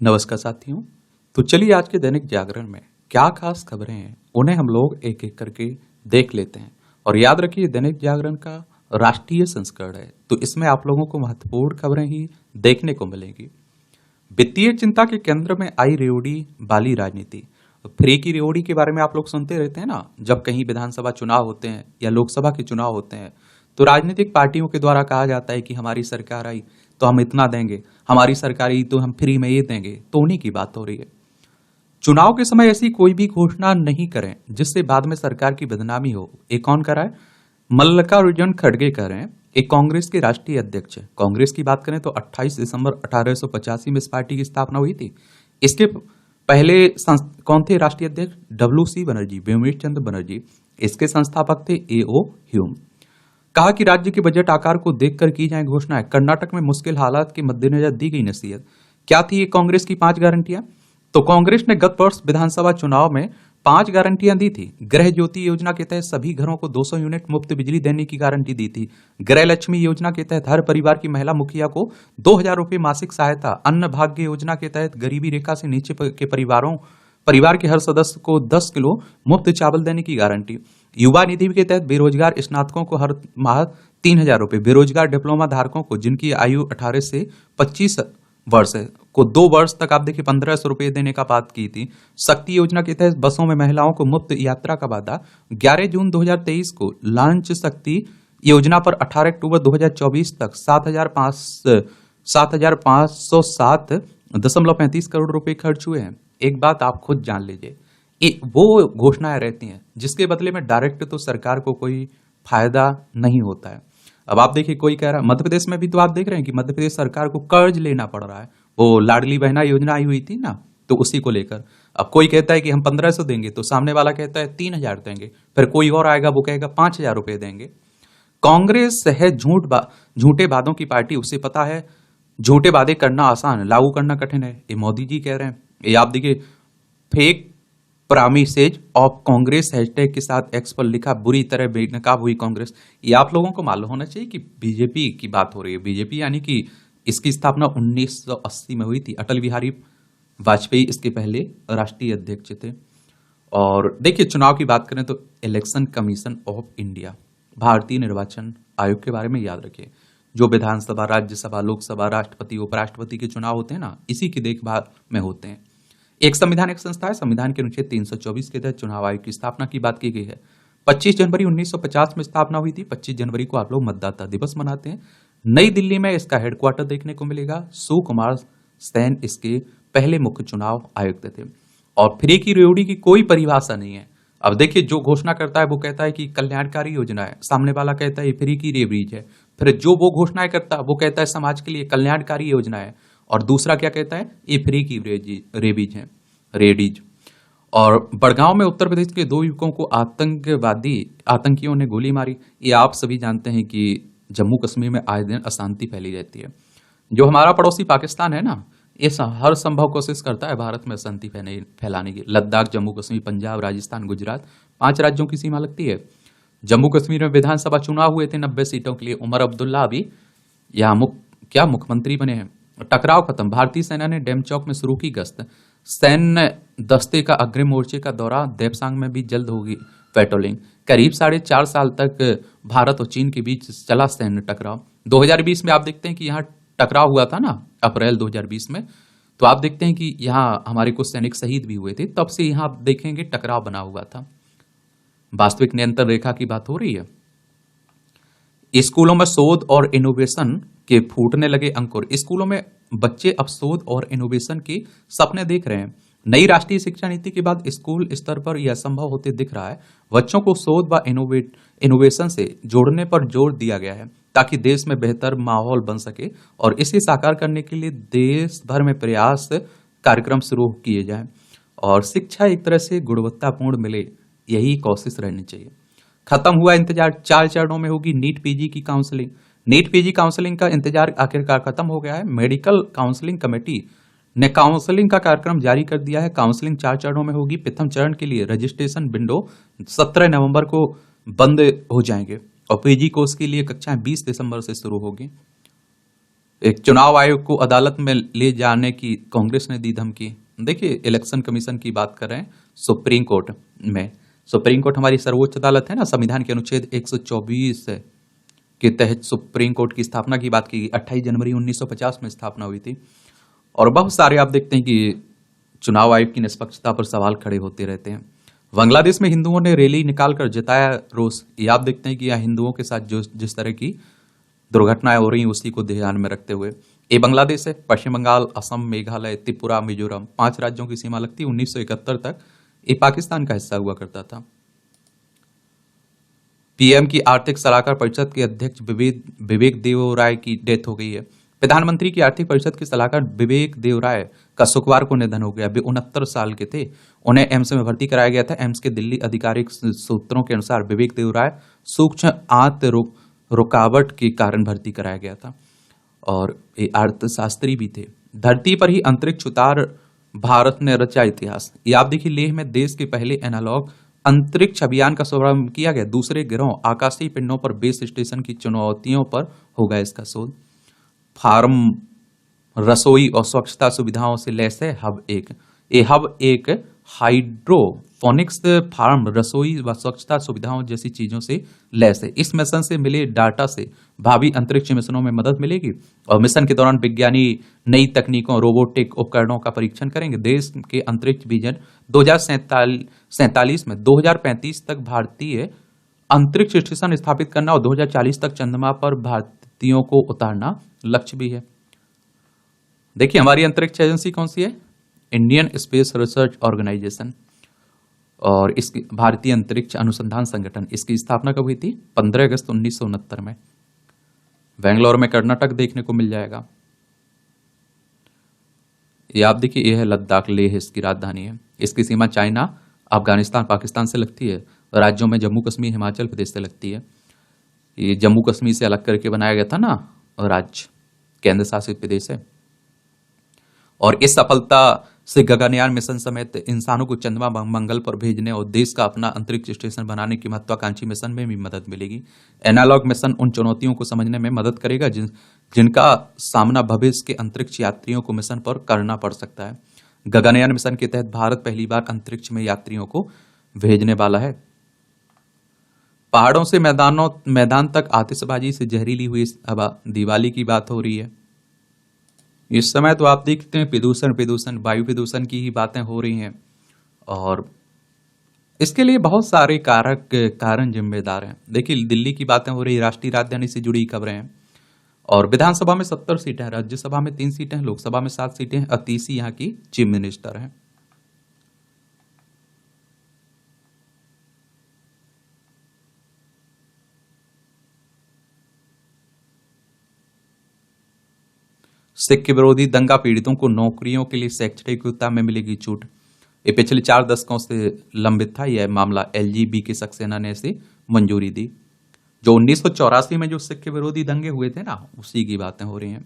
नमस्कार साथियों। तो चलिए आज के दैनिक जागरण में क्या खास खबरें हैं उन्हें हम लोग एक एक करके देख लेते हैं। और याद रखिए दैनिक जागरण का राष्ट्रीय संस्करण है, तो इसमें आप लोगों को महत्वपूर्ण खबरें ही देखने को मिलेंगी। वित्तीय चिंता के केंद्र में आई रेवड़ी वाली राजनीति। फ्री की रेवड़ी के बारे में आप लोग सुनते रहते हैं ना, जब कहीं विधानसभा चुनाव होते हैं या लोकसभा के चुनाव होते हैं तो राजनीतिक पार्टियों के द्वारा कहा जाता है कि हमारी सरकार आई तो हम इतना देंगे, हमारी सरकार आई तो हम फ्री में ये देंगे। तो उन्हीं की बात हो रही है। चुनाव के समय ऐसी कोई भी घोषणा नहीं करें जिससे बाद में सरकार की बदनामी हो। ये कौन कराए? मल्लिकार्जुन खड़गे कर रहे हैं। एक कांग्रेस के राष्ट्रीय अध्यक्ष है। कांग्रेस की बात करें तो 28 दिसंबर 1885 में इस पार्टी की स्थापना हुई थी। इसके पहले कौन थे राष्ट्रीय अध्यक्ष? WC बनर्जी, व्योमेश चंद्र बनर्जी। इसके संस्थापक थे AO ह्यूम। कहा कि राज्य के बजट आकार को देखकर की जाए घोषणाएं। कर्नाटक में मुश्किल हालात के मद्देनजर दी गई नसीहत। क्या थी ये कांग्रेस की 5 गारंटियां? तो कांग्रेस ने गत वर्ष विधानसभा चुनाव में 5 गारंटियां दी थी। गृह ज्योति योजना के तहत सभी घरों को 200 यूनिट मुफ्त बिजली देने की गारंटी दी थी। गृह लक्ष्मी योजना के तहत हर परिवार की महिला मुखिया को 2000 रुपए मासिक सहायता। अन्न भाग्य योजना के तहत गरीबी रेखा से नीचे के परिवार के हर सदस्य को 10 किलो मुफ्त चावल देने की गारंटी। युवा निधि के तहत बेरोजगार स्नातकों को हर माह 3000 रुपए, बेरोजगार डिप्लोमा धारकों को जिनकी आयु 18 से 25 वर्ष है को 2 वर्ष तक आप देखिए 1500 रुपए देने का बात की थी। शक्ति योजना के तहत बसों में महिलाओं को मुफ्त यात्रा का वादा। 11 जून 2023 को लॉन्च शक्ति योजना पर 18 अक्टूबर 2024 तक 7,507.35 करोड़ रुपए खर्च हुए हैं। एक बात आप खुद जान लीजिए, वो घोषणाएं रहती हैं जिसके बदले में डायरेक्ट तो सरकार को कोई फायदा नहीं होता है। अब आप देखिए, कोई कह रहा है मध्य प्रदेश में भी तो आप देख रहे हैं कि मध्य प्रदेश सरकार को कर्ज लेना पड़ रहा है। वो लाडली बहना योजना आई हुई थी ना, तो उसी को लेकर अब कोई कहता है कि हम 1500 देंगे तो सामने वाला कहता है 3000 देंगे, फिर कोई और आएगा वो कहेगा 5000 रुपए देंगे। कांग्रेस है झूठे वादों की पार्टी। उसे पता है झूठे वादे करना आसान, लागू करना कठिन है। ये मोदी जी कह रहे हैं। ये आप देखिए, फेक प्रामिसेज ऑफ कांग्रेस हैशटैग के साथ एक्स पर लिखा, बुरी तरह बेनकाब हुई कांग्रेस। ये आप लोगों को मालूम होना चाहिए कि बीजेपी की बात हो रही है। बीजेपी यानी कि इसकी स्थापना 1980 में हुई थी। अटल बिहारी वाजपेयी इसके पहले राष्ट्रीय अध्यक्ष थे। और देखिए, चुनाव की बात करें तो इलेक्शन कमीशन ऑफ इंडिया, भारतीय निर्वाचन आयोग के बारे में याद रखिए। जो विधानसभा, राज्यसभा, लोकसभा, राष्ट्रपति, उपराष्ट्रपति के चुनाव होते हैं ना, इसी की देखभाल में होते हैं। एक संवैधानिक संस्था है। संविधान के अनुच्छेद 324 के तहत चुनाव आयोग की स्थापना की बात की गई है। 25 जनवरी 1950 में स्थापना हुई थी। 25 जनवरी को आप लोग मतदाता दिवस मनाते हैं। नई दिल्ली में इसका हेडक्वार्टर देखने को मिलेगा। सुकुमार सेन इसके पहले मुख्य चुनाव आयुक्त थे। और फ्री की रेवड़ी की कोई परिभाषा नहीं है। अब देखिए, जो घोषणा करता है वो कहता है कि कल्याणकारी योजना है, सामने वाला कहता है ये फ्री की रेवड़ीज है। फिर जो वो घोषणाएं करता है वो कहता है समाज के लिए कल्याणकारी योजना है, और दूसरा क्या कहता है? ये फ्री की रेडीज। और बड़गांव में उत्तर प्रदेश के 2 युवकों को आतंकियों ने गोली मारी। ये आप सभी जानते हैं कि जम्मू कश्मीर में आए दिन अशांति फैली रहती है। जो हमारा पड़ोसी पाकिस्तान है ना, ये हर संभव कोशिश करता है भारत में अशांति फैलाने की। लद्दाख, जम्मू कश्मीर, पंजाब, राजस्थान, गुजरात, 5 राज्यों की सीमा लगती है। जम्मू कश्मीर में विधानसभा चुनाव हुए थे 90 सीटों के लिए। उमर अब्दुल्ला अभी यहाँ मुख्यमंत्री बने हैं। टकराव खत्म। भारतीय सेना ने डेमचौक में शुरू की गश्त। सैन्य दस्ते का अग्रिम मोर्चे का दौरा। देपसांग में भी जल्द होगी पेट्रोलिंग। करीब 4.5 साल तक भारत और चीन के बीच चला सैन्य टकराव। 2020 में आप देखते हैं कि यहाँ टकराव हुआ था ना, अप्रैल 2020 में। तो आप देखते हैं कि यहाँ हमारे कुछ सैनिक शहीद भी हुए थे। तब से यहाँ आप देखेंगे टकराव बना हुआ था। वास्तविक नियंत्रण रेखा की बात हो रही है। स्कूलों में शोध और इनोवेशन के फूटने लगे अंकुर। स्कूलों में बच्चे अब शोध और इनोवेशन के सपने देख रहे हैं। नई राष्ट्रीय शिक्षा नीति के बाद स्कूल स्तर पर यह संभव होते दिख रहा है। बच्चों को शोध व इनोवेशन से जोड़ने पर जोर दिया गया है ताकि देश में बेहतर माहौल बन सके, और इसे साकार करने के लिए देश भर में प्रयास कार्यक्रम शुरू किए जाएं और शिक्षा एक तरह से गुणवत्तापूर्ण मिले, यही कोशिश रहनी चाहिए। खत्म हुआ इंतजार। 4 चरणों में होगी नीट पीजी की काउंसलिंग। नीट पीजी काउंसलिंग का इंतजार आखिरकार खत्म हो गया है। मेडिकल काउंसलिंग कमेटी ने काउंसलिंग का कार्यक्रम जारी कर दिया है। काउंसलिंग 4 चरणों में होगी। प्रथम चरण के लिए रजिस्ट्रेशन विंडो 17 नवंबर को बंद हो जाएंगे और पीजी कोर्स के लिए कक्षाएं 20 दिसंबर से शुरू होगी। एक चुनाव आयोग को अदालत में ले जाने की कांग्रेस ने दी धमकी। देखिए, इलेक्शन कमीशन की बात कर रहे हैं, सुप्रीम कोर्ट में। सुप्रीम कोर्ट हमारी सर्वोच्च अदालत है ना, संविधान के अनुच्छेद 124 के तहत सुप्रीम कोर्ट की स्थापना की बात की गई। 28 जनवरी 1950 में स्थापना हुई थी। और बहुत सारे आप देखते हैं कि चुनाव आयोग की निष्पक्षता पर सवाल खड़े होते रहते हैं। बांग्लादेश में हिंदुओं ने रैली निकालकर जताया रोष। ये आप देखते हैं कि यहाँ हिंदुओं के साथ जो जिस तरह की दुर्घटनाएं हो रही हैं उसी को ध्यान में रखते हुए। ये बांग्लादेश है, पश्चिम बंगाल, असम, मेघालय, त्रिपुरा, मिजोरम, 5 राज्यों की सीमा लगती है। 1971 तक ये पाकिस्तान का हिस्सा हुआ करता था। पीएम की आर्थिक सलाहकार परिषद के अध्यक्ष विवेक देव राय की डेथ हो गई है। प्रधानमंत्री की आर्थिक परिषद के सलाहकार विवेक देव राय का शुक्रवार को निधन हो गया। वे 69 साल के थे। उन्हें एम्स में भर्ती कराया गया था। एम्स के दिल्ली आधिकारिक सूत्रों के अनुसार विवेक देव राय सूक्ष्म आंत रुकावट के कारण भर्ती कराया गया था और ये अर्थशास्त्री भी थे। धरती पर ही अंतरिक्ष उतार भारत ने रचा इतिहास। ये आप देखिए, लेह में देश के पहले एनालॉग अंतरिक्ष अभियान का शुभारंभ किया गया। दूसरे ग्रहों, आकाशीय पिंडों पर बेस स्टेशन की चुनौतियों पर होगा इसका शोध। फार्म, रसोई और स्वच्छता सुविधाओं से लैस है हब एक हाइड्रोफोनिक्स फार्म, रसोई व स्वच्छता सुविधाओं जैसी चीजों से लैस है। इस मिशन से मिले डाटा से भावी अंतरिक्ष मिशनों में मदद मिलेगी और मिशन के दौरान विज्ञानी नई तकनीकों, रोबोटिक उपकरणों का परीक्षण करेंगे। देश के अंतरिक्ष विजन 2047 में 2035 तक भारतीय अंतरिक्ष स्टेशन स्थापित करना और 2040 तक चंद्रमा पर भारतीयों को उतारना लक्ष्य भी है। देखिए, हमारी अंतरिक्ष एजेंसी कौन सी है? Indian space research organisation. और इसकी भारतीय अंतरिक्ष अनुसंधान संगठन, इसकी स्थापना कब हुई थी? 15 अगस्त 1969 में। बेंगलोर में कर्नाटक देखने को मिल जाएगा। ये आप देखिए, यह है लद्दाख, लेह इसकी राजधानी है। इसकी सीमा चाइना, अफगानिस्तान, पाकिस्तान से लगती है। राज्यों में जम्मू कश्मीर, हिमाचल प्रदेश से लगती है। ये जम्मू कश्मीर से अलग करके बनाया गया था ना राज्य, केंद्र शासित प्रदेश है। और इस सफलता से गगनयान मिशन समेत इंसानों को चंद्रमा, मंगल पर भेजने और देश का अपना अंतरिक्ष स्टेशन बनाने की महत्वाकांक्षी मिशन में भी मदद मिलेगी। एनालॉग मिशन उन चुनौतियों को समझने में मदद करेगा जिनका सामना भविष्य के अंतरिक्ष यात्रियों को मिशन पर करना पड़ सकता है। गगनयान मिशन के तहत भारत पहली बार अंतरिक्ष में यात्रियों को भेजने वाला है। पहाड़ों से मैदान तक आतिशबाजी से जहरीली हुई हवा, दिवाली की बात हो रही है। इस समय तो आप देखते हैं प्रदूषण, वायु प्रदूषण की ही बातें हो रही हैं और इसके लिए बहुत सारे कारण जिम्मेदार हैं। देखिए, दिल्ली की बातें हो रही, राष्ट्रीय राजधानी से जुड़ी खबरें हैं। और विधानसभा में 70 सीटें हैं, राज्यसभा में 3 सीटें हैं, लोकसभा में 7 सीटें हैं। अतीसी यहाँ की चीफ मिनिस्टर हैं। सिख विरोधी दंगा पीड़ितों को नौकरियों के लिए शैक्षणिक योग्यता में मिलेगी छूट। ये पिछले 4 दशकों से लंबित था यह मामला। एलजीबी के सक्सेना ने इसे मंजूरी दी। जो 1984 में जो सिख विरोधी दंगे हुए थे ना, उसी की बातें हो रही हैं।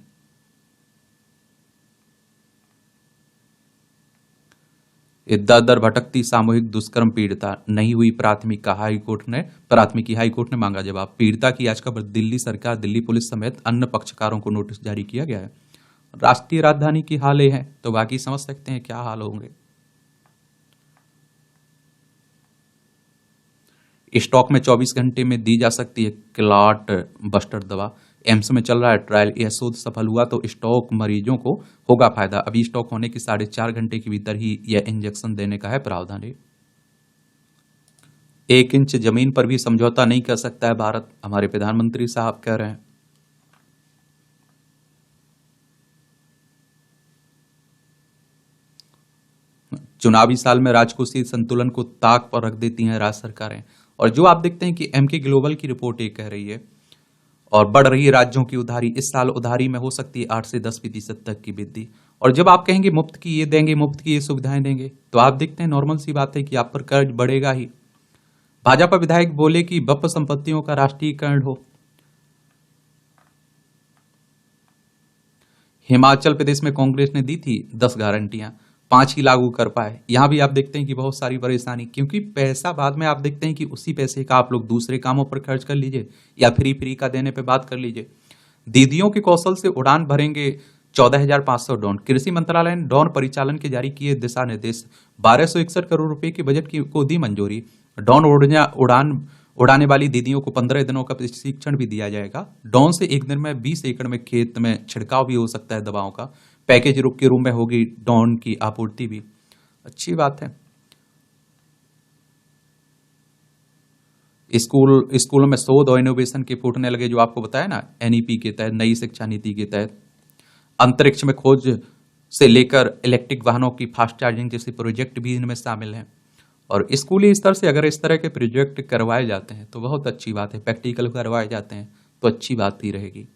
दर दर भटकती सामूहिक दुष्कर्म पीड़िता, नहीं हुई प्राथमिकी, हाईकोर्ट ने मांगा जवाब। पीड़िता की याचिका पर दिल्ली सरकार, दिल्ली पुलिस समेत अन्य पक्षकारों को नोटिस जारी किया गया है। राष्ट्रीय राजधानी की हाल है तो बाकी समझ सकते हैं क्या हाल होंगे। स्टॉक में 24 घंटे में दी जा सकती है क्लॉट बस्टर दवा। एम्स में चल रहा है ट्रायल। यह शोध सफल हुआ तो स्टॉक मरीजों को होगा फायदा। अभी स्टॉक होने के 4.5 घंटे के भीतर ही यह इंजेक्शन देने का है प्रावधान। 1 इंच जमीन पर भी समझौता नहीं कर सकता है भारत, हमारे प्रधानमंत्री साहब कह रहे हैं। चुनावी साल में राजकोषीय संतुलन को ताक पर रख देती हैं राज्य सरकारें। और जो आप देखते हैं कि एमके ग्लोबल की रिपोर्ट ये कह रही है और बढ़ रही है राज्यों की उधारी। इस साल उधारी में हो सकती है 8 से 10% तक की वृद्धि। और जब आप कहेंगे मुफ्त की ये देंगे, मुफ्त की ये सुविधाएं देंगे, तो आप देखते हैं नॉर्मल सी बात है कि आप पर कर्ज बढ़ेगा ही। भाजपा विधायक बोले कि बप संपत्तियों का राष्ट्रीयकरण हो। हिमाचल प्रदेश में कांग्रेस ने दी थी 10 गारंटियां, 5 ही लागू कर पाए। यहां भी आप देखते हैं कि बहुत सारी परेशानी, क्योंकि पैसा बाद में आप देखते हैं कि उसी पैसे का आप लोग दूसरे कामों पर खर्च कर लीजिए या फ्री का देने पे बात कर लीजिए। दीदियों के कौशल से उड़ान भरेंगे 14,500 ड्रोन। कृषि मंत्रालय ने ड्रोन परिचालन के जारी किए दिशा निर्देश। 1261 करोड़ रुपए के बजट की को दी मंजूरी। ड्रोन उड़ान उड़ाने वाली दीदियों को 15 दिनों का प्रशिक्षण भी दिया जाएगा। ड्रोन से एक दिन में 20 एकड़ में खेत में छिड़काव भी हो सकता है दवाओं का। पैकेज रुक के रूम में होगी ड्रोन की आपूर्ति भी। अच्छी बात है। स्कूलों में शोध और इनोवेशन के फूटने लगे, जो आपको बताया ना, एनईपी के तहत, नई शिक्षा नीति के तहत। अंतरिक्ष में खोज से लेकर इलेक्ट्रिक वाहनों की फास्ट चार्जिंग जैसे प्रोजेक्ट भी इनमें शामिल हैं। और स्कूली स्तर से अगर इस तरह के प्रोजेक्ट करवाए जाते हैं तो बहुत अच्छी बात है, प्रैक्टिकल करवाए जाते हैं तो अच्छी बात ही रहेगी।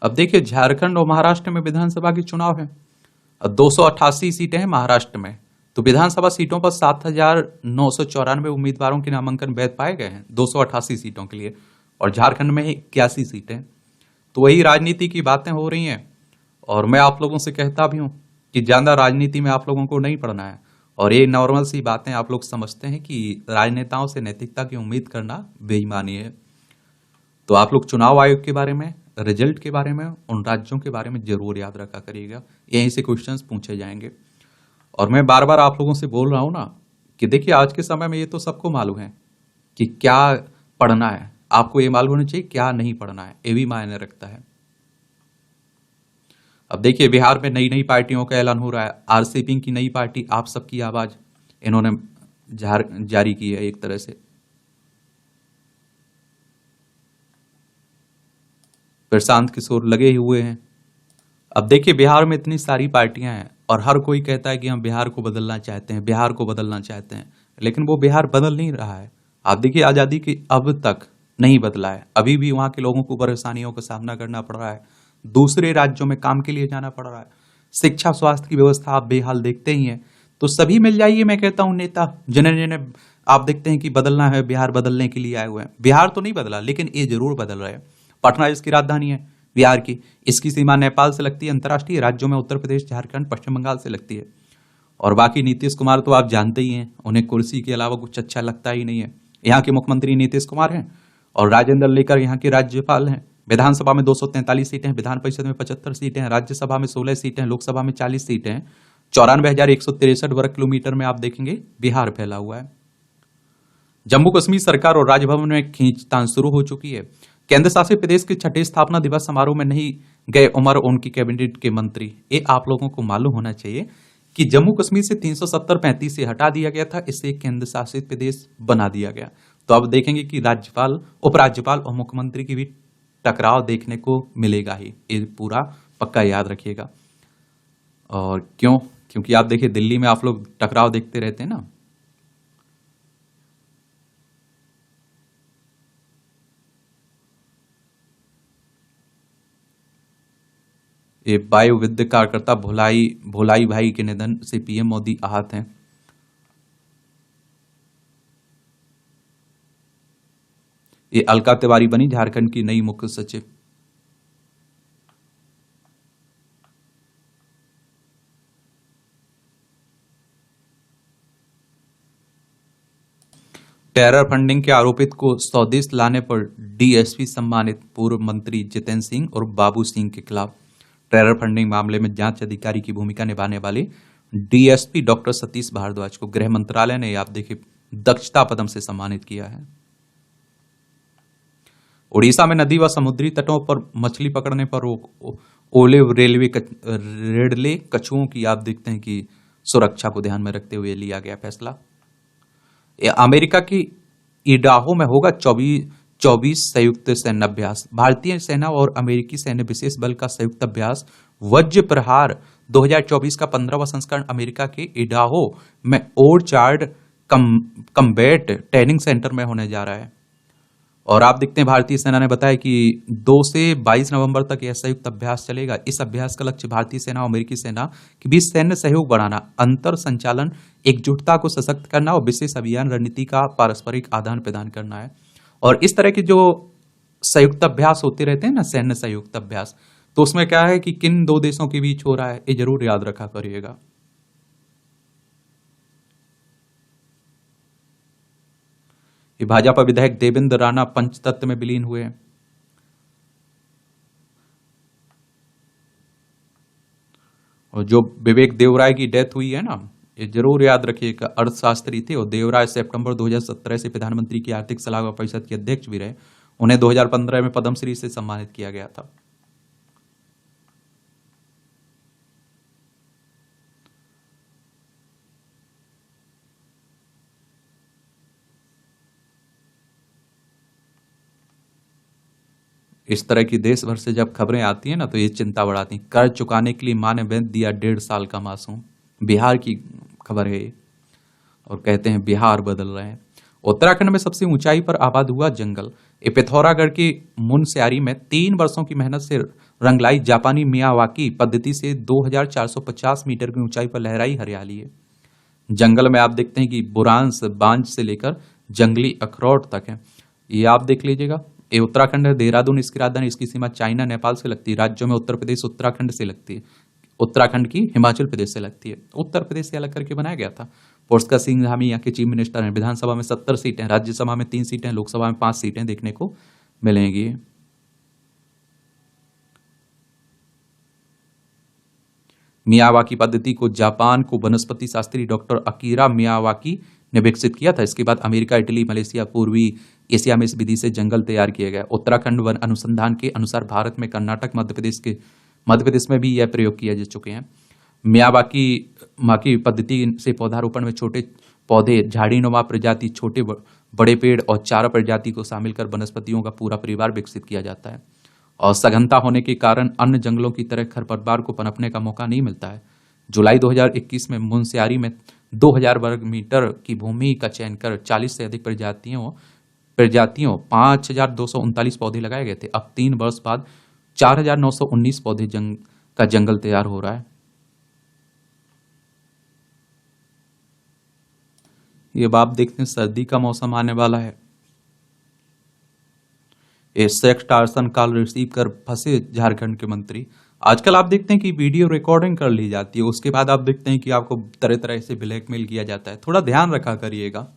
अब देखिए, झारखंड और महाराष्ट्र में विधानसभा के चुनाव है। अब 288 सीटें हैं महाराष्ट्र में, तो विधानसभा सीटों पर 7,994 उम्मीदवारों के नामांकन वैध पाए गए हैं 288 सीटों के लिए। और झारखंड में 81 सीटें। तो वही राजनीति की बातें हो रही हैं। और मैं आप लोगों से कहता भी हूं कि ज्यादा राजनीति में आप लोगों को नहीं पड़ना है। और ये नॉर्मल सी बातें आप लोग समझते हैं कि राजनेताओं से नैतिकता की उम्मीद करना बेईमानी है। तो आप लोग चुनाव आयोग के बारे में, रिजल्ट के बारे में, उन राज्यों के बारे में जरूर याद रखा करिएगा। यहीं से क्वेश्चंस पूछे जाएंगे। और मैं बार बार आप लोगों से बोल रहा हूं ना कि देखिए, आज के समय में ये तो सबको मालूम है कि क्या पढ़ना है। आपको ये मालूम होना चाहिए क्या नहीं पढ़ना है, ये भी मायने रखता है। अब देखिए, बिहार में नई नई पार्टियों का ऐलान हो रहा है। आरसीपी की नई पार्टी आप सबकी आवाज इन्होंने जारी की है एक तरह से। प्रशांत किशोर लगे हुए हैं। अब देखिए, बिहार में इतनी सारी पार्टियां हैं और हर कोई कहता है कि हम बिहार को बदलना चाहते हैं, बिहार को बदलना चाहते हैं, लेकिन वो बिहार बदल नहीं रहा है। आप देखिए, आजादी की अब तक नहीं बदला है। अभी भी वहां के लोगों को परेशानियों का सामना करना पड़ रहा है। दूसरे राज्यों में काम के लिए जाना पड़ रहा है। शिक्षा स्वास्थ्य की व्यवस्था आप बेहाल देखते ही हैं। तो सभी मिल जाइए, मैं कहता हूं, नेता जिन्हें जिन्हें आप देखते हैं कि बदलना है, बिहार बदलने के लिए आए हुए हैं। बिहार तो नहीं बदला, लेकिन ये जरूर बदल रहे हैं। पटना इसकी राजधानी है बिहार की। इसकी सीमा नेपाल से लगती है। अंतर्राष्ट्रीय राज्यों में उत्तर प्रदेश, झारखंड, पश्चिम बंगाल से लगती है। और बाकी नीतीश कुमार तो आप जानते ही हैं, उन्हें कुर्सी के अलावा कुछ अच्छा लगता ही नहीं है। यहाँ के मुख्यमंत्री नीतीश कुमार हैं और राजेंद्र लेकर यहाँ के राज्यपाल हैं। विधानसभा में 243 सीटें हैं, विधान परिषद में 75 सीटें हैं, राज्यसभा में 16 सीटें हैं, लोकसभा में 40 सीटें हैं। 94,163 वर्ग किलोमीटर में आप देखेंगे बिहार फैला हुआ है। जम्मू कश्मीर सरकार और राजभवन में खींचतान शुरू हो चुकी है। केंद्र शासित प्रदेश के छठे स्थापना दिवस समारोह में नहीं गए उमर उनकी कैबिनेट के मंत्री। ये आप लोगों को मालूम होना चाहिए कि जम्मू कश्मीर से 370-35 से हटा दिया गया था, इससे केंद्र शासित प्रदेश बना दिया गया। तो अब देखेंगे कि राज्यपाल, उपराज्यपाल और मुख्यमंत्री की भी टकराव देखने को मिलेगा ही। ये पूरा पक्का याद रखिएगा। और क्यों? क्योंकि आप देखिए, दिल्ली में आप लोग टकराव देखते रहते हैं ना। ये वायुविद्य कार्यकर्ता भोलाई भाई के निधन से पीएम मोदी आहत हैं। ये अलका तिवारी बनी झारखंड की नई मुख्य सचिव। टेरर फंडिंग के आरोपित को स्वदेश लाने पर डीएसपी सम्मानित। पूर्व मंत्री जितेंद्र सिंह और बाबू सिंह के खिलाफ टेरर फंडिंग मामले में जांच अधिकारी की भूमिका निभाने वाले डीएसपी डॉक्टर सतीश भारद्वाज को गृह मंत्रालय ने, आप देखिए, दक्षता पदम से सम्मानित किया है। ओडिशा में नदी व समुद्री तटों पर मछली पकड़ने पर रोक। ओलिव रेडले कछुओं की आप देखते हैं कि सुरक्षा को ध्यान में रखते हुए लिया गया फैसला। अमेरिका की इडाहो में होगा 24 संयुक्त सैन्य अभ्यास। भारतीय सेना और अमेरिकी सैन्य विशेष बल का संयुक्त अभ्यास वज्र प्रहार 2024 का 15वां संस्करण अमेरिका के इडाहो में ओरचार्ड कम्बैट ट्रेनिंग सेंटर में होने जा रहा है। और आप देखते हैं, भारतीय सेना ने बताया कि 2 से 22 नवंबर तक यह संयुक्त अभ्यास चलेगा। इस अभ्यास का लक्ष्य भारतीय सेना और अमेरिकी सेना के बीच सैन्य सहयोग बढ़ाना, अंतर संचालन, एकजुटता को सशक्त करना और विशेष अभियान रणनीति का पारस्परिक आदान प्रदान करना है। और इस तरह के जो संयुक्त अभ्यास होते रहते हैं ना, सैन्य संयुक्त अभ्यास, तो उसमें क्या है कि किन 2 देशों के बीच हो रहा है, ये जरूर याद रखा करिएगा। भाजपा विधायक देवेंद्र राणा पंचतत्व में विलीन हुए। और जो विवेक देवराय की डेथ हुई है ना, ये जरूर याद रखिएगा, अर्थशास्त्री थे और देवराय सितंबर 2017 से प्रधानमंत्री की आर्थिक सलाहकार परिषद के अध्यक्ष भी रहे। उन्हें 2015 में पद्मश्री से सम्मानित किया गया था। इस तरह की देश भर से जब खबरें आती हैं ना, तो ये चिंता बढ़ाती हैं। कर्ज चुकाने के लिए मां ने बेच दिया 1.5 साल का मासूम। बिहार की खबर है ये। और कहते हैं बिहार बदल रहे हैं। उत्तराखंड में सबसे ऊंचाई पर आबाद हुआ जंगल। ये पिथौरागढ़ की मुनस्यारी में 3 वर्षों की मेहनत से रंगलाई जापानी मियावाकी पद्धति से 2450 मीटर की ऊंचाई पर लहराई हरियाली है। जंगल में आप देखते हैं कि बुरांस बांज से लेकर जंगली अखरोट तक है। ये आप देख लीजिएगा। ये उत्तराखंड है, देहरादून इसकी राजधानी, इसकी सीमा चाइना नेपाल से लगती है। राज्यों में उत्तर प्रदेश उत्तराखंड से लगती है, उत्तराखंड की हिमाचल प्रदेश से लगती है। उत्तर प्रदेश से अलग करके बनाया गया था। पुष्कर सिंह धामी यहाँ के चीफ मिनिस्टर हैं। विधानसभा में 70 सीटें, राज्यसभा में 3 सीटें, लोकसभा में 5 सीटें देखने को मिलेंगी। मियावाकी पद्धति को जापान को वनस्पति शास्त्री डॉक्टर अकीरा मियावाकी ने विकसित किया था। इसके बाद अमेरिका, इटली, मलेशिया, पूर्वी एशिया में इस विधि से जंगल तैयार किया गया। उत्तराखंड वन अनुसंधान के अनुसार भारत में कर्नाटक, मध्य प्रदेश में भी यह प्रयोग किए जा चुके हैं। मियावाकी पद्धति से पौधारोपण में छोटे पौधे, झाड़ीनुमा प्रजाति, छोटे बड़े पेड़ और चारा प्रजाति को शामिल कर वनस्पतियों का पूरा परिवार विकसित किया जाता है। और सघनता होने के कारण अन्य जंगलों की तरह खरपतवार को पनपने का मौका नहीं मिलता है। जुलाई 2021 में मुनस्यारी में 2000 वर्ग मीटर की भूमि का चयन कर 40 से अधिक प्रजातियों 5239 पौधे लगाए गए थे। अब 3 वर्ष बाद 4919 पौधे का जंगल तैयार हो रहा है। ये अब आप देखते हैं सर्दी का मौसम आने वाला है। ये सेक्स टार्सन कॉल रिसीव कर फंसे झारखंड के मंत्री। आजकल आप देखते हैं कि वीडियो रिकॉर्डिंग कर ली जाती है, उसके बाद आप देखते हैं कि आपको तरह तरह से ब्लैकमेल किया जाता है। थोड़ा ध्यान रखा करिएगा।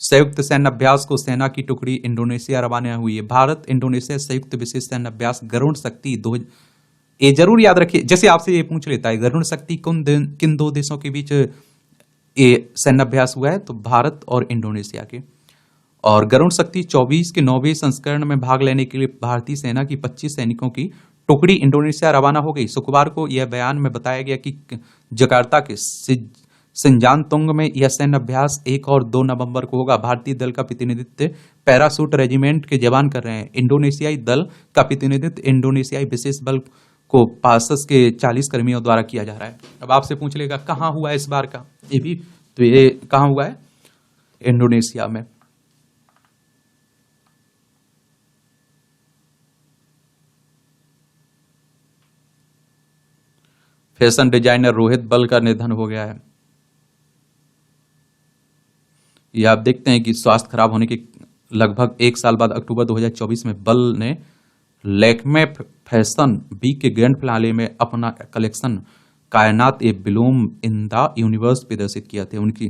संयुक्त सैन्य अभ्यास को सेना की टुकड़ी इंडोनेशिया रवाना हुई है। भारत इंडोनेशिया संयुक्त विशेष सैन्य अभ्यास गरुड़ शक्ति ये जरूर याद रखिए, जैसे आपसे ये पूछ लेता है गरुड़ शक्ति किन 2 देशों के बीच ये सैन्य अभ्यास हुआ है, तो भारत और इंडोनेशिया के। और गरुड़ शक्ति 24 के 9वें संस्करण में भाग लेने के लिए भारतीय सेना की 25 सैनिकों की टुकड़ी इंडोनेशिया रवाना हो गई। शुक्रवार को यह बयान में बताया गया कि जकार्ता के सिंजानतुंग में यह सैन्य अभ्यास 1 और 2 नवंबर को होगा। भारतीय दल का प्रतिनिधित्व पैरासूट रेजिमेंट के जवान कर रहे हैं। इंडोनेशियाई दल का प्रतिनिधित्व इंडोनेशियाई विशेष बल को पासस के 40 कर्मियों द्वारा किया जा रहा है। अब आपसे पूछ लेगा कहाँ हुआ है इस बार का, ये भी तो ये कहाँ हुआ है, इंडोनेशिया में। फैशन डिजाइनर रोहित बल का निधन हो गया है। ये आप देखते हैं कि स्वास्थ्य खराब होने के लगभग 1 साल बाद अक्टूबर 2024 में बल ने लैक्मे फैशन वीक के ग्रैंड फिनाले में अपना कलेक्शन कायनात ए ब्लूम इन द यूनिवर्स प्रदर्शित किया थे। उनकी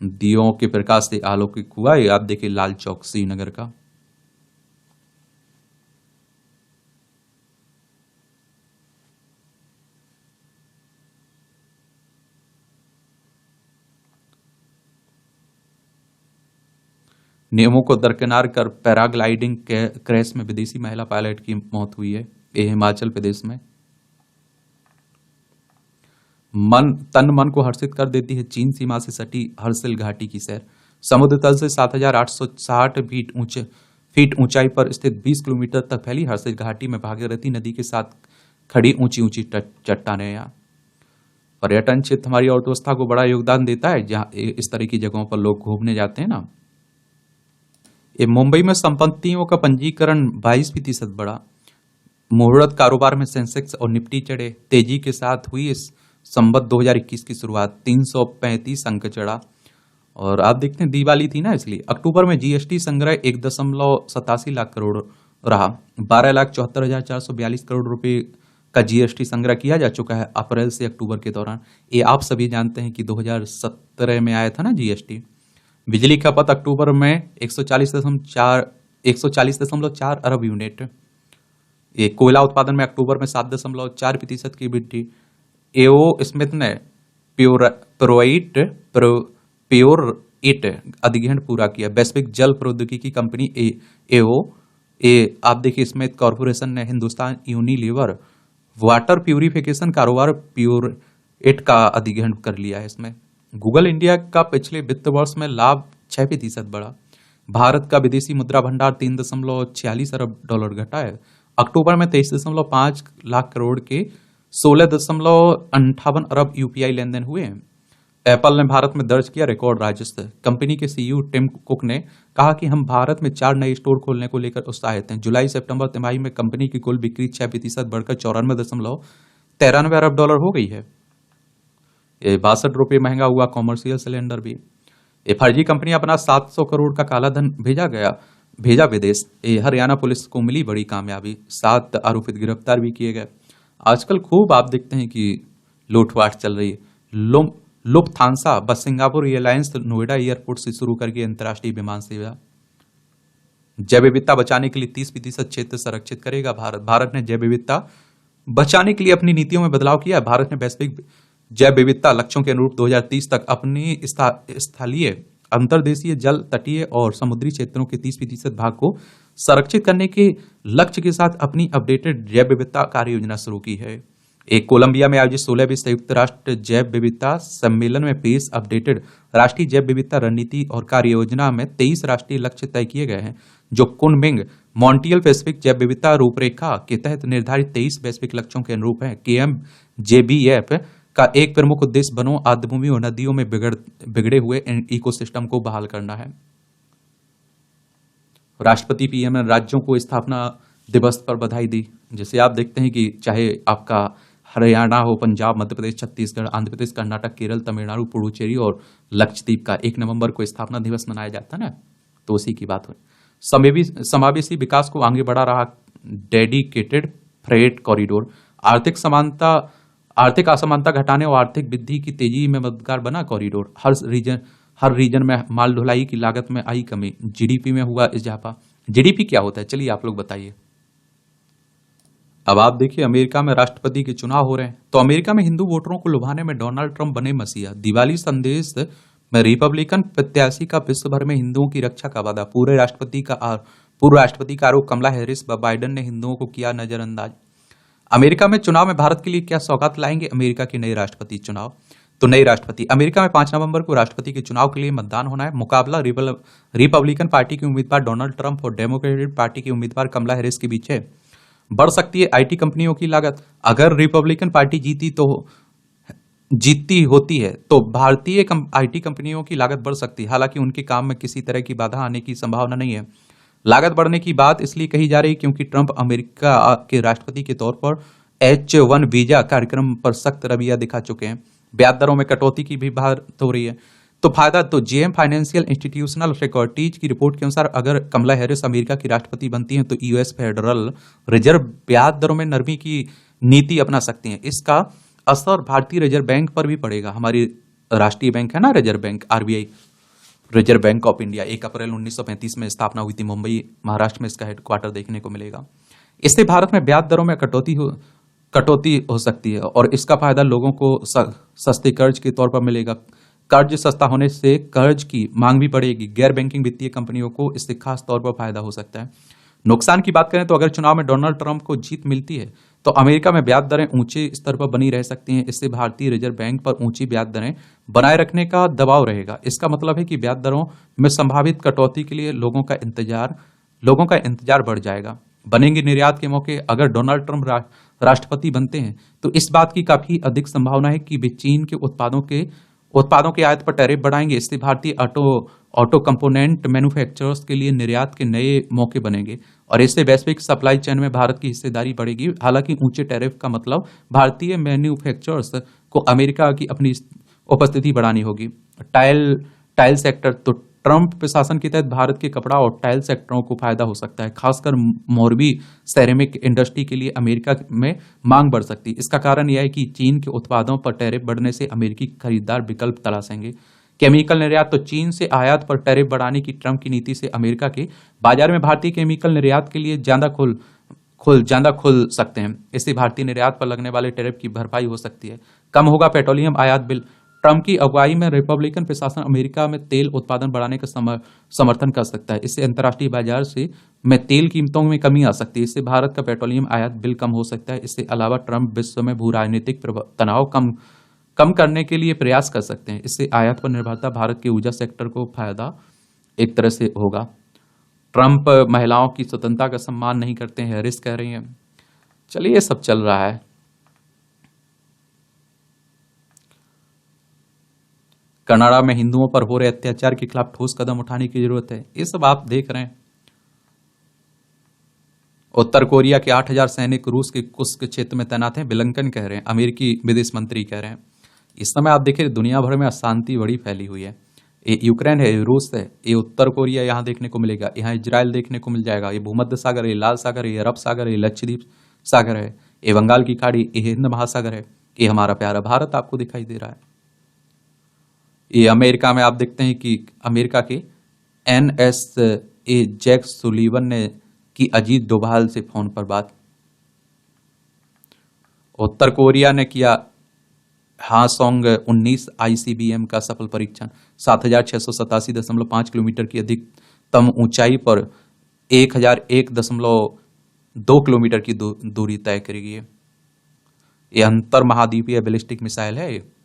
दियों के प्रकाश से आलोकित हुआ। ये आप देखिए लाल चौक श्रीनगर का। नियमों को दरकिनार कर पैराग्लाइडिंग क्रैश में विदेशी महिला पायलट की मौत हुई है। ये हिमाचल प्रदेश में। तन मन को हर्षित कर देती है चीन सीमा से सटी हर्षिल घाटी की सैर। समुद्र तल से 7860 फीट ऊंचाई पर स्थित 20 किलोमीटर तक फैली हर्षिल घाटी में भागीरथी नदी के साथ खड़ी ऊंची ऊंची चट्टानें। यहाँ पर्यटन क्षेत्र हमारी अर्थव्यवस्था को बड़ा योगदान देता है। जहाँ इस तरह की जगहों पर लोग घूमने जाते हैं ना। ये मुंबई में संपत्तियों का पंजीकरण 22% बढ़ा। मुहूर्त कारोबार में सेंसेक्स और निफ्टी चढ़े। तेजी के साथ हुई इस संवत 2021 की शुरुआत। 335 अंक चढ़ा। और आप देखते हैं दिवाली थी ना, इसलिए अक्टूबर में जीएसटी संग्रह 1.87 लाख करोड़ रहा। 12,74,442 करोड़ रुपए का जीएसटी संग्रह किया जा चुका है अप्रैल से अक्टूबर के दौरान। ये आप सभी जानते हैं कि 2017 में आया था ना जीएसटी। बिजली खपत अक्टूबर में 140.4 अरब यूनिट। ये कोयला उत्पादन में अक्टूबर में 7.4% की वृद्धि। एओ स्मिथ ने प्योरोइट प्योरइट अधिग्रहण पूरा किया। वैश्विक जल प्रौद्योगिकी कंपनी एओ आप देखिए स्मिथ कॉरपोरेशन ने हिंदुस्तान यूनिलीवर वाटर प्यूरिफिकेशन कारोबार प्योरइट का अधिग्रहण कर लिया है। इसमें गूगल इंडिया का पिछले वित्त वर्ष में लाभ 6% बढ़ा। भारत का विदेशी मुद्रा भंडार 3.46 अरब डॉलर घटा है। अक्टूबर में 23.5 लाख करोड़ के 16.58 अरब यूपीआई लेन देन हुए हैं। एप्पल ने भारत में दर्ज किया रिकॉर्ड राजस्व। कंपनी के सीईओ टिम कुक ने कहा कि हम भारत में 4 नए स्टोर खोलने को लेकर उत्साहित हैं। जुलाई सितंबर तिमाही में कंपनी की कुल बिक्री 6% बढ़कर 94.93 अरब डॉलर हो गई है। ये 62 रुपये महंगा हुआ कॉमर्शियल सिलेंडर भी। ये फर्जी कंपनी अपना 700 करोड़ का काला धन भेजा विदेश। ये हरियाणा पुलिस को मिली बड़ी कामयाबी, 7 आरोपित गिरफ्तार भी किए गए। आजकल खूब आप देखते हैं कि लूटपाट चल रही है। लुफ्थांसा बस सिंगापुर एयरलाइंस नोएडा एयरपोर्ट से शुरू करके अंतर्राष्ट्रीय विमान सेवा। जैव विविधता बचाने के लिए 30% क्षेत्र संरक्षित करेगा भारत ने जैव विविधता बचाने के लिए अपनी नीतियों में बदलाव किया। भारत ने वैश्विक जैव विविधता लक्ष्यों के अनुरूप 2030 तक अपनी स्थलीय, अंतर्देशीय, जल, तटीय और समुद्री क्षेत्रों के 30% भाग को संरक्षित करने के लक्ष्य के साथ अपनी अपडेटेड जैव विविधता कार्य योजना शुरू की है। एक कोलंबिया में आयोजित 16वीं संयुक्त राष्ट्र जैव विविधता सम्मेलन में पेश अपडेटेड राष्ट्रीय जैव विविधता रणनीति और कार्य योजना में 23 राष्ट्रीय लक्ष्य तय किए गए हैं, जो कुनमिंग मॉन्टियल वैश्विक जैव विविधता रूपरेखा के तहत निर्धारित 23 वैश्विक लक्ष्यों के अनुरूप है। KMJBF का एक प्रमुख उद्देश्य वनों, आर्द्रभूमि और नदियों में बिगड़े हुए इकोसिस्टम को बहाल करना है। राष्ट्रपति पीएम ने राज्यों को स्थापना दिवस पर बधाई दी। जैसे आप देखते हैं कि चाहे आपका हरियाणा हो, पंजाब, मध्य प्रदेश, छत्तीसगढ़, आंध्र प्रदेश, कर्नाटक, केरल, तमिलनाडु, पुडुचेरी और लक्षद्वीप का 1 नवंबर को स्थापना दिवस मनाया जाता है ना, तो उसी की बात हुई। समावेशी विकास को आगे बढ़ा रहा डेडिकेटेड फ्रेट कॉरिडोर। आर्थिक असमानता घटाने और आर्थिक वृद्धि की तेजी में मददगार बना कॉरिडोर। हर रीजन में माल ढुलाई की लागत में आई कमी। जीडीपी में हुआ इजाफा। जीडीपी क्या होता है, चलिए आप लोग बताइए। अब आप देखिए अमेरिका में राष्ट्रपति के चुनाव हो रहे हैं, तो अमेरिका में हिंदू वोटरों को लुभाने में डोनाल्ड ट्रंप बने मसीहा। दिवाली संदेश में रिपब्लिकन प्रत्याशी का विश्व भर में हिंदुओं की रक्षा का वादा। पूर्व राष्ट्रपति का आरोप, कमला हैरिस व बाइडेन ने हिंदुओं को किया नजरअंदाज। अमेरिका में चुनाव में भारत के लिए क्या सौगात लाएंगे अमेरिका के नए राष्ट्रपति चुनाव। तो नए राष्ट्रपति अमेरिका में 5 नवंबर को राष्ट्रपति के चुनाव के लिए मतदान होना है। मुकाबला रिपब्लिकन पार्टी के उम्मीदवार डोनाल्ड ट्रंप और डेमोक्रेटिक पार्टी की उम्मीदवार कमला हैरिस के बीच है। बढ़ सकती है आईटी कंपनियों की लागत। अगर रिपब्लिकन पार्टी जीतती होती है तो भारतीय आईटी कंपनियों की लागत बढ़ सकती है। हालांकि उनके काम में किसी तरह की बाधा आने की संभावना नहीं है। लागत बढ़ने की बात इसलिए कही जा रही है क्योंकि ट्रंप अमेरिका के राष्ट्रपति के तौर पर H1 वीजा कार्यक्रम पर सख्त रवैया दिखा चुके हैं। ब्याज दरों में कटौती की भी बात हो रही है। तो फायदा तो जेएम फाइनेंशियल इंस्टीट्यूशनल सिक्योरिटीज की रिपोर्ट के अनुसार अगर कमला हैरिस अमेरिका की राष्ट्रपति बनती हैं तो यूएस फेडरल रिजर्व ब्याज दरों में नरमी की नीति अपना सकती हैं। इसका असर भारतीय रिजर्व बैंक पर भी पड़ेगा। हमारी राष्ट्रीय बैंक है ना reserve bank, RBI, reserve bank of India, 1 अप्रैल 1935 में स्थापना हुई थी। मुंबई महाराष्ट्र में इसका हेडक्वार्टर देखने को मिलेगा। इससे भारत में ब्याज दरों में कटौती हो सकती है और इसका फायदा लोगों को सस्ते कर्ज के तौर पर मिलेगा। कर्ज सस्ता होने से कर्ज की मांग भी बढ़ेगी। गैर बैंकिंग वित्तीय कंपनियों को इससे खास तौर पर फायदा हो सकता है। नुकसान की बात करें तो अगर चुनाव में डोनाल्ड ट्रंप को जीत मिलती है तो अमेरिका में ब्याज दरें ऊंचे स्तर पर बनी रह सकती हैं। इससे भारतीय रिजर्व बैंक पर ऊंची ब्याज दरें बनाए रखने का दबाव रहेगा। इसका मतलब है कि ब्याज दरों में संभावित कटौती के लिए लोगों का इंतजार बढ़ जाएगा। बनेंगे निर्यात के मौके। अगर डोनाल्ड ट्रंप राष्ट्रपति बनते हैं तो इस बात की काफी अधिक संभावना है कि वे चीन के उत्पादों के आयात पर टैरिफ बढ़ाएंगे। इससे भारतीय ऑटो कंपोनेंट मैन्युफैक्चरर्स के लिए निर्यात के नए मौके बनेंगे और इससे वैश्विक सप्लाई चेन में भारत की हिस्सेदारी बढ़ेगी। हालांकि ऊंचे टैरिफ का मतलब भारतीय मैन्युफैक्चरर्स को अमेरिका की अपनी उपस्थिति बढ़ानी होगी। टाइल सेक्टर तो ट्रंप प्रशासन के तहत भारत के कपड़ा और टाइल सेक्टरों को फायदा हो सकता है। खासकर मोरबी सेरेमिक इंडस्ट्री के लिए अमेरिका में मांग बढ़ सकती है। इसका कारण यह है कि चीन के उत्पादों पर टैरिफ बढ़ने से अमेरिकी खरीदार विकल्प तलाशेंगे। केमिकल निर्यात तो चीन से आयात पर टैरिफ बढ़ाने की ट्रंप की नीति से अमेरिका के बाजार में भारतीय केमिकल निर्यात के लिए ज्यादा ज्यादा खुल सकते हैं। इससे भारतीय निर्यात पर लगने वाले टैरिफ की भरपाई हो सकती है। कम होगा पेट्रोलियम आयात बिल। ट्रंप की अगुवाई में रिपब्लिकन प्रशासन अमेरिका में तेल उत्पादन बढ़ाने का समर्थन कर सकता है। इससे अंतर्राष्ट्रीय बाजार से में तेल कीमतों में कमी आ सकती है। इससे भारत का पेट्रोलियम आयात बिल कम हो सकता है। इसके अलावा ट्रंप विश्व में भू राजनीतिक तनाव कम करने के लिए प्रयास कर सकते हैं। इससे आयात पर निर्भरता भारत के ऊर्जा सेक्टर को फायदा एक तरह से होगा। ट्रंप महिलाओं की स्वतंत्रता का सम्मान नहीं करते हैं, हैरिस कह रही हैं। चलिए, ये सब चल रहा है। कनाडा में हिंदुओं पर हो रहे अत्याचार के खिलाफ ठोस कदम उठाने की जरूरत है। ये सब आप देख रहे हैं। उत्तर कोरिया के 8,000 सैनिक रूस के कुर्स्क क्षेत्र में तैनात हैं, ब्लिंकन कह रहे हैं, अमेरिकी विदेश मंत्री कह रहे हैं। इस समय आप देखिए दुनिया भर में अशांति बड़ी फैली हुई है। ये यूक्रेन है, ये रूस है, ये उत्तर कोरिया यहाँ देखने को मिलेगा, यहाँ इजराइल देखने को मिल जाएगा, ये भूमध्य सागर है, ये लाल सागर है, ये अरब सागर है, ये लक्षद्वीप सागर है, ये बंगाल की खाड़ी, ये हिंद महासागर है, ये हमारा प्यारा भारत आपको दिखाई दे रहा है। ये अमेरिका में आप देखते हैं कि अमेरिका के NSA जैक सुलीवन ने की अजीत डोभाल से फोन पर बात। उत्तर कोरिया ने किया हासोंग 19 ICBM का सफल परीक्षण। 7,687.5 किलोमीटर की अधिकतम ऊंचाई पर 1,001.2 किलोमीटर की दूरी तय करेगी। ये अंतर महाद्वीपीय बैलिस्टिक मिसाइल है।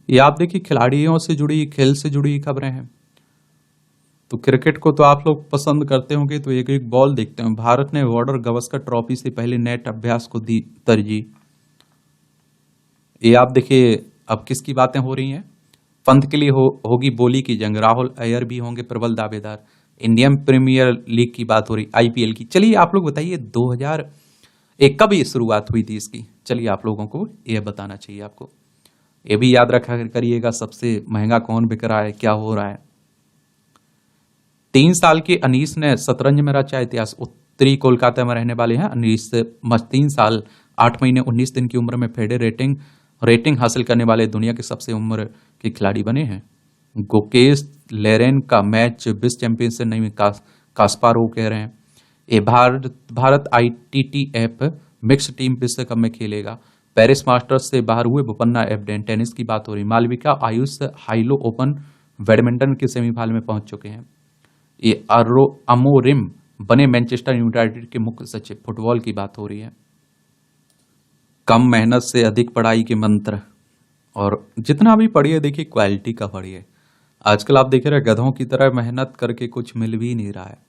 ये आप देखिए खिलाड़ियों से जुड़ी, खेल से जुड़ी खबरें हैं। तो क्रिकेट को तो आप लोग पसंद करते होंगे, तो एक एक बॉल देखते हैं। भारत ने बॉर्डर गवस्कर ट्रॉफी से पहले नेट अभ्यास को दी तरजीह। ये आप देखिए अब किसकी बातें हो रही हैं। पंत के लिए होगी बोली की जंग, राहुल अय्यर भी होंगे प्रबल दावेदार। इंडियन प्रीमियर लीग की बात हो रही, IPL की। चलिए आप लोग बताइए 2001 कब ये शुरुआत हुई थी इसकी? चलिए आप लोगों को यह बताना चाहिए आपको। ये भी याद रखा करिएगा, सबसे महंगा कौन बिक रहा है, क्या हो रहा है। 3 साल के अनीस ने शतरंज में रचा इतिहास। उत्तरी कोलकाता में रहने वाले हैं अनीस 3 साल 8 महीने 19 दिन की उम्र में फेडे रेटिंग हासिल करने वाले दुनिया के सबसे उम्र के खिलाड़ी बने हैं। गुकेश लेरेन का मैच विश्व चैंपियनशिप नहीं, कास्पारोव कह रहे हैं। ये भारत ITTF मिक्स टीम विश्व कप में खेलेगा। पेरिस मास्टर्स से बाहर हुए बोपन्ना एबडेन। टेनिस की बात हो रही, Malvika Ayush Hylo open badminton के सेमीफाइनल में पहुंच चुके हैं। ये अमोरिम बने मैनचेस्टर यूनाइटेड के मुख्य सचिव। फुटबॉल की बात हो रही है। कम मेहनत से अधिक पढ़ाई के मंत्र, और जितना भी पढ़िए देखिए क्वालिटी का पढ़िए। आजकल आप देख रहे हैं गधों की तरह मेहनत करके कुछ मिल भी नहीं रहा है।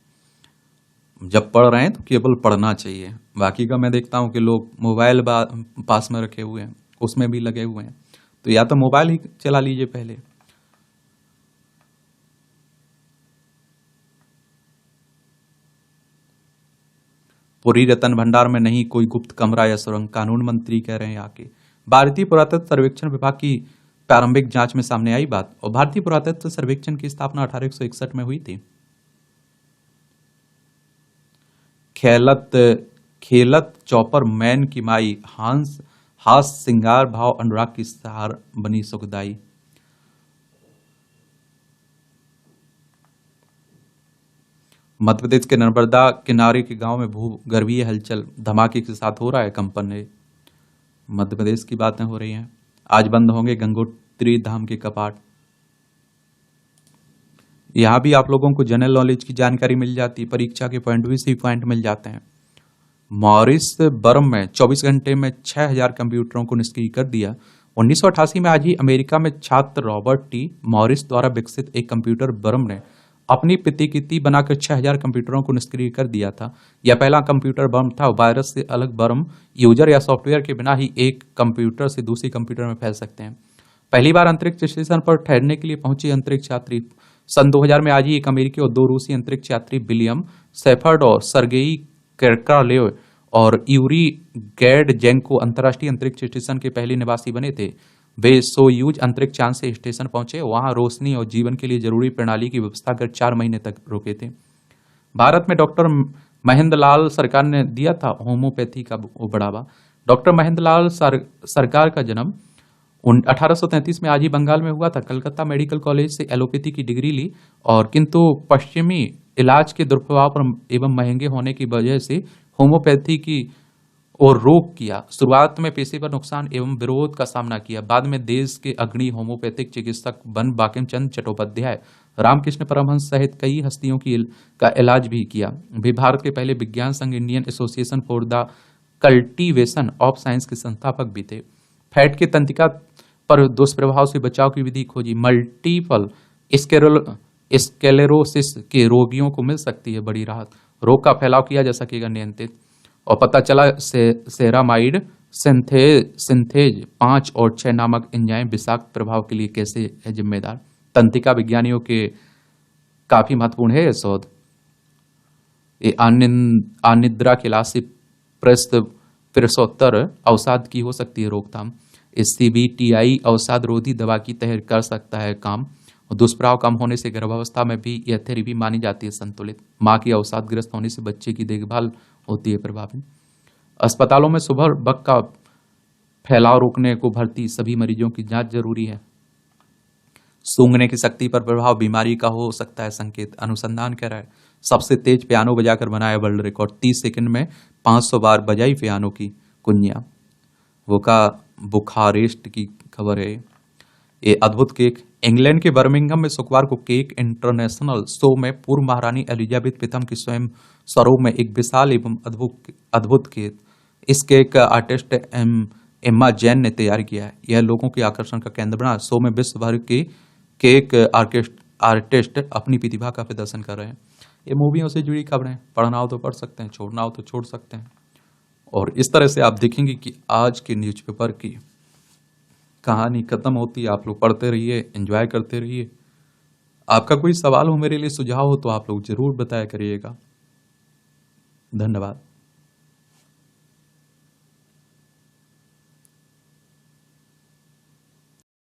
जब पढ़ रहे हैं तो केवल पढ़ना चाहिए। बाकी का मैं देखता हूं कि लोग मोबाइल पास में रखे हुए हैं, उसमें भी लगे हुए हैं। तो या तो मोबाइल ही चला लीजिए पहले। पुरी रतन भंडार में नहीं कोई गुप्त कमरा या सुरंग, कानून मंत्री कह रहे हैं आके। भारतीय पुरातत्व सर्वेक्षण विभाग की प्रारंभिक जांच में सामने आई बात। और भारतीय पुरातत्व सर्वेक्षण की स्थापना 1861 में हुई थी। खेलत चौपर मैन की माई, हास सिंगार भाव अनुराग की सहार बनी सुखदाई। मध्य प्रदेश के नर्मदा किनारे के गांव में भूगर्भीय हलचल धमाके के साथ हो रहा है कंपन ने। मध्य प्रदेश की बातें हो रही हैं। आज बंद होंगे गंगोत्री धाम के कपाट। यहां भी आप लोगों को जनरल नॉलेज की जानकारी मिल जाती है, परीक्षा के पॉइंट भी सी पॉइंट मिल जाते हैं। मॉरिस बर्म में 24 घंटे में 6,000 कंप्यूटरों को निष्क्रिय कर दिया। 1988 में आज ही अमेरिका में छात्र रॉबर्ट टी मॉरिस द्वारा विकसित एक कंप्यूटर बर्म ने अपनी प्रतिकृति बनाकर 6,000 कंप्यूटरों को निष्क्रिय कर दिया था। यह पहला कंप्यूटर बर्म था। वायरस से अलग बर्म यूजर या सॉफ्टवेयर के बिना ही एक कंप्यूटर से दूसरे कंप्यूटर में फैल सकते हैं। पहली बार अंतरिक्ष स्टेशन पर ठहरने के लिए पहुंचे अंतरिक्ष यात्री। सन 2000 में आज ही एक अमेरिकी और 2 रूसी अंतरिक्ष यात्री विलियम सेफर्ड और सर्गेई केरकालेव और यूरी गैडजेंको अंतर्राष्ट्रीय अंतरिक्ष स्टेशन के पहले निवासी बने थे। वे सोयूज अंतरिक्ष यान से स्टेशन पहुंचे, वहां रोशनी और जीवन के लिए जरूरी प्रणाली की व्यवस्था कर 4 महीने तक रुके थे। भारत में डॉक्टर महेंद्र लाल सरकार ने दिया था होम्योपैथी का बढ़ावा। डॉक्टर महेंद्र लाल सरकार का जन्म 1833 में आज ही बंगाल में हुआ था। कलकत्ता मेडिकल कॉलेज से एलोपैथी की डिग्री ली और किंतु पश्चिमी इलाज के दुष्प्रभाव पर एवं महंगे होने की वजह से होम्योपैथी की और रोक किया। शुरुआत में पेशेवर नुकसान एवं विरोध का सामना किया। बाद में देश के अग्रणी होम्योपैथिक चिकित्सक बन बांकिम चंद्र चट्टोपाध्याय, रामकृष्ण परमहंस सहित कई हस्तियों का इलाज भी किया। वे भारत के पहले विज्ञान संघ Indian association for the cultivation of science के संस्थापक भी थे। फैट के तंत्रिका पर दुष्प्रभाव से बचाव की विधि खोजी। मल्टीपल स्क्लेरोसिस के रोगियों को मिल सकती है बड़ी राहत। रोग का फैलाव किया जा सकेगा नियंत्रित। और पता चला सेरामाइड सिंथेज 5 और 6 नामक एंजाइम विषाक्त प्रभाव के लिए कैसे है जिम्मेदार। तंत्रिका विज्ञानियों के काफी महत्वपूर्ण है यह शोध। ये अनिद्रा के इलाज से प्रसवोत्तर अवसाद की हो सकती है रोकथाम। CBTI अवसाद रोधी दवा की तरह कर सकता है काम। दुष्प्रभाव कम होने से गर्भावस्था में भी यह थेरेपी मानी जाती है संतुलित। माँ की अवसादग्रस्त होने से बच्चे की देखभाल होती है प्रभावी। अस्पतालों में सुगर बग का फैलाव रोकने को भर्ती सभी मरीजों की जांच जरूरी है। सूंघने की शक्ति पर प्रभाव बीमारी का हो सकता है संकेत। अनुसंधान कह रहा है सबसे तेज पियानो बजाकर बनाया वर्ल्ड रिकॉर्ड। 30 सेकंड में 500 बार बजाई पियानो की कुंजियां। वो का बुखारेस्ट की खबर है। ये अद्भुत केक। इंग्लैंड के बर्मिंघम में शुक्रवार को केक इंटरनेशनल शो में पूर्व महारानी एलिजाबेथ प्रथम की स्वयं स्वरूप में एक विशाल एवं अद्भुत केक। इस केक का आर्टिस्ट एम्मा जैन ने तैयार किया है। यह लोगों के आकर्षण का केंद्र बना। शो में विश्व भर के केक आर्टिस्ट अपनी प्रतिभा का प्रदर्शन कर रहे हैं। ये मूवियों से जुड़ी खबरें, पढ़ना हो तो पढ़ सकते हैं, छोड़ना हो तो छोड़ सकते हैं। और इस तरह से आप देखेंगे कि आज के न्यूज़पेपर की कहानी खत्म होती है। आप लोग पढ़ते रहिए, एंजॉय करते रहिए। आपका कोई सवाल हो, मेरे लिए सुझाव हो तो आप लोग जरूर बताया करिएगा। धन्यवाद।